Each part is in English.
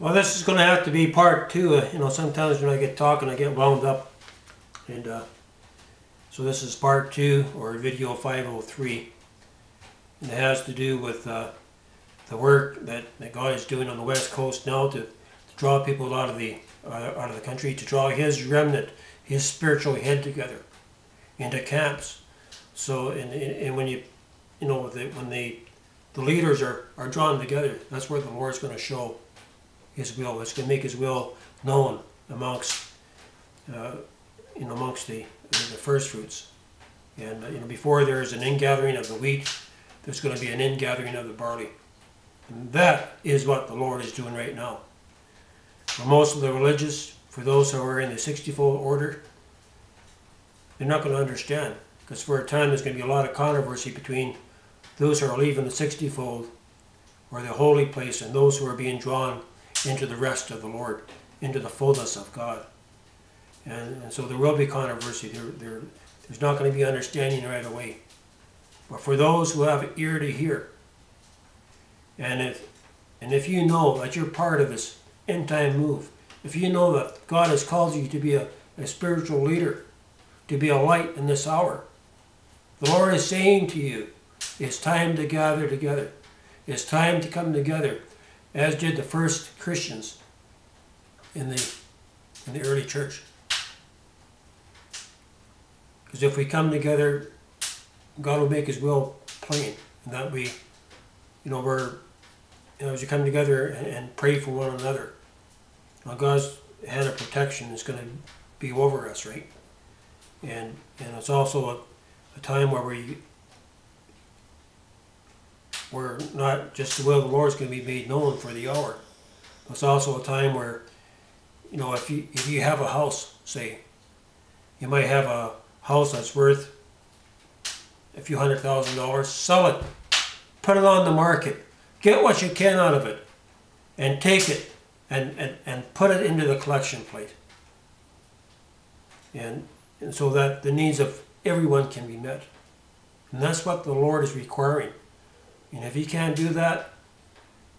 Well, this is going to have to be part two. Sometimes when I get talking, I get wound up. And so this is part two, or video 503. And it has to do with the work that God is doing on the West Coast now to draw people out of the country, to draw His remnant, His spiritual head together into camps. So, and when the leaders are drawn together, that's where the Lord's going to show His will. It's going to make His will known amongst the first fruits. And before there's an ingathering of the wheat, there's going to be an ingathering of the barley. And that is what the Lord is doing right now. For most of the religious, for those who are in the 60-fold order, they're not going to understand. Because for a time there's going to be a lot of controversy between those who are leaving the 60-fold, or the holy place, and those who are being drawn into the rest of the Lord, into the fullness of God. And so there will be controversy. There's not going to be understanding right away. But for those who have an ear to hear, and if you know that you're part of this end-time move, if you know that God has called you to be a spiritual leader, to be a light in this hour, the Lord is saying to you, it's time to gather together. It's time to come together, as did the first Christians in the early church. Because if we come together, God will make His will plain, and that as you come together and pray for one another, God's hand of protection is going to be over us, right? And it's also a time where we're not just the will of the Lord is going to be made known for the hour. It's also a time where, if you have a house, say, you might have a house that's worth a few $100,000, sell it, put it on the market, get what you can out of it, and take it and put it into the collection plate. And so that the needs of everyone can be met. And that's what the Lord is requiring. And if you can't do that,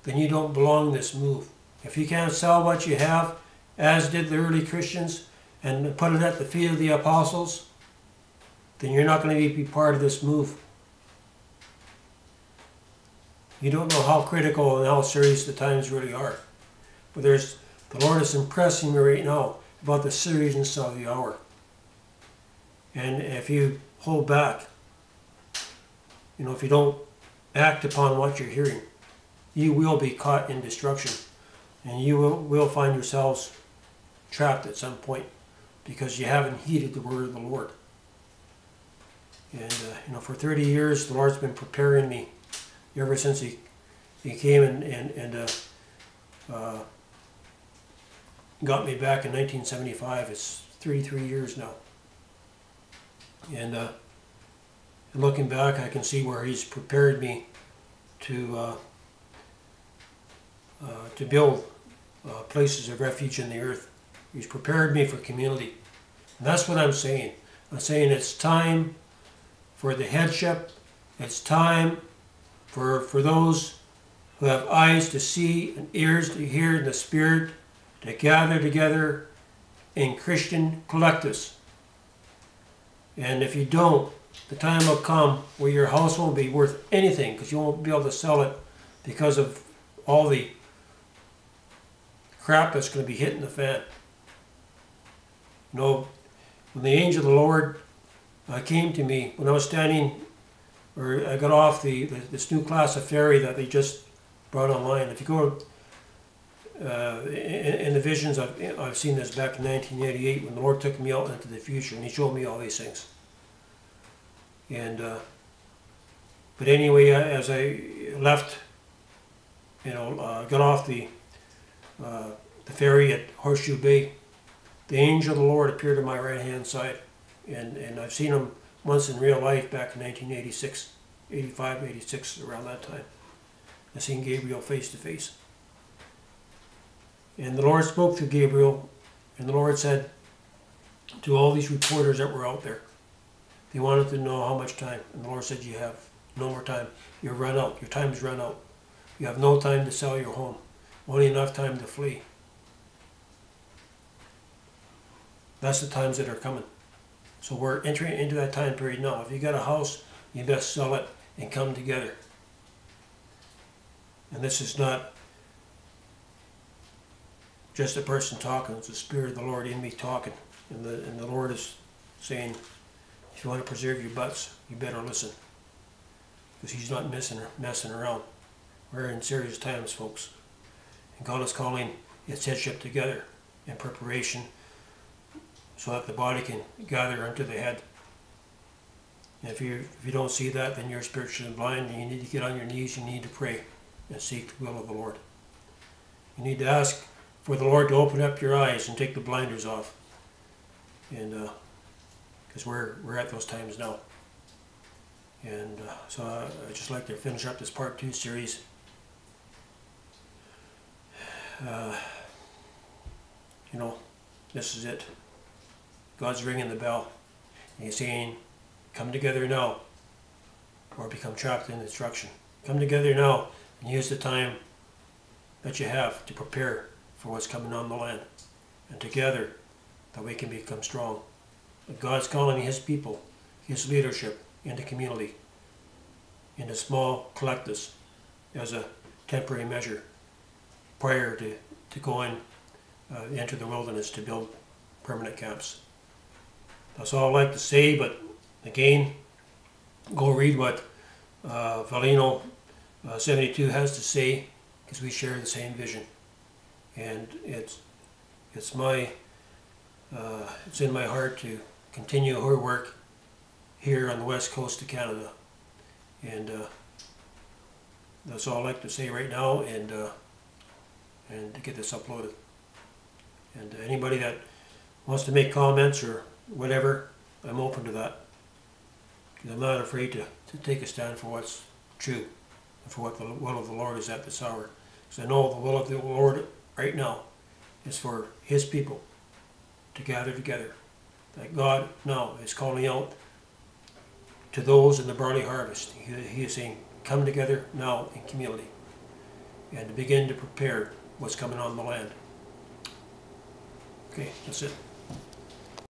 then you don't belong in this move. If you can't sell what you have, as did the early Christians, and put it at the feet of the apostles, then you're not going to be part of this move. You don't know how critical and how serious the times really are. But the Lord is impressing me right now about the seriousness of the hour. And if you hold back, if you don't act upon what you're hearing, you will be caught in destruction. And you will find yourselves trapped at some point because you haven't heeded the word of the Lord. And, for 30 years, the Lord's been preparing me ever since He came and got me back in 1975. It's 33 years now. And looking back, I can see where He's prepared me to build places of refuge in the earth. He's prepared me for community. And that's what I'm saying. I'm saying it's time for the headship. It's time for those who have eyes to see and ears to hear in the Spirit to gather together in Christian collectives. And if you don't, the time will come where your house won't be worth anything because you won't be able to sell it because of all the crap that's going to be hitting the fan. When the angel of the Lord came to me, when I was standing, or I got off this new class of ferry that they just brought online. If you go in the visions, I've seen this back in 1988 when the Lord took me out into the future and He showed me all these things. And but anyway, as I left, got off the ferry at Horseshoe Bay, the angel of the Lord appeared on my right hand side, and I've seen him once in real life back in 1986, 85, 86, around that time. I seen Gabriel face to face. And the Lord spoke to Gabriel, and the Lord said to all these reporters that were out there, they wanted to know how much time. And the Lord said, you have no more time. You're run out. Your time is run out. You have no time to sell your home. only enough time to flee. That's the times that are coming. So we're entering into that time period now. If you got a house, you best sell it and come together. And this is not just a person talking, it's the Spirit of the Lord in me talking. And the Lord is saying, if you want to preserve your butts, you better listen. Because He's not messing around. We're in serious times, folks. And God is calling His headship together in preparation so that the body can gather unto the head. And if you don't see that, then you're spiritually blind, and you need to get on your knees, you need to pray and seek the will of the Lord. You need to ask for the Lord to open up your eyes and take the blinders off. And because we're at those times now. And so I'd just like to finish up this part 2 series. You know, this is it. God's ringing the bell. And He's saying, come together now, or become trapped in destruction. Come together now and use the time that you have to prepare for what's coming on the land. And together, that we can become strong. But God's calling His people, His leadership, into community, into small collectives as a temporary measure prior to going into the wilderness to build permanent camps. That's all I'd like to say, but again, go read what Valino 72 has to say, because we share the same vision. And it's in my heart to continue her work here on the west coast of Canada. And that's all I'd like to say right now, and to get this uploaded. And anybody that wants to make comments or whatever, I'm open to that. Because I'm not afraid to take a stand for what's true and for what the will of the Lord is at this hour. Because I know the will of the Lord right now is for His people to gather together. That God now is calling out to those in the barley harvest. He is saying, come together now in community and to begin to prepare what's coming on the land. Okay, that's it.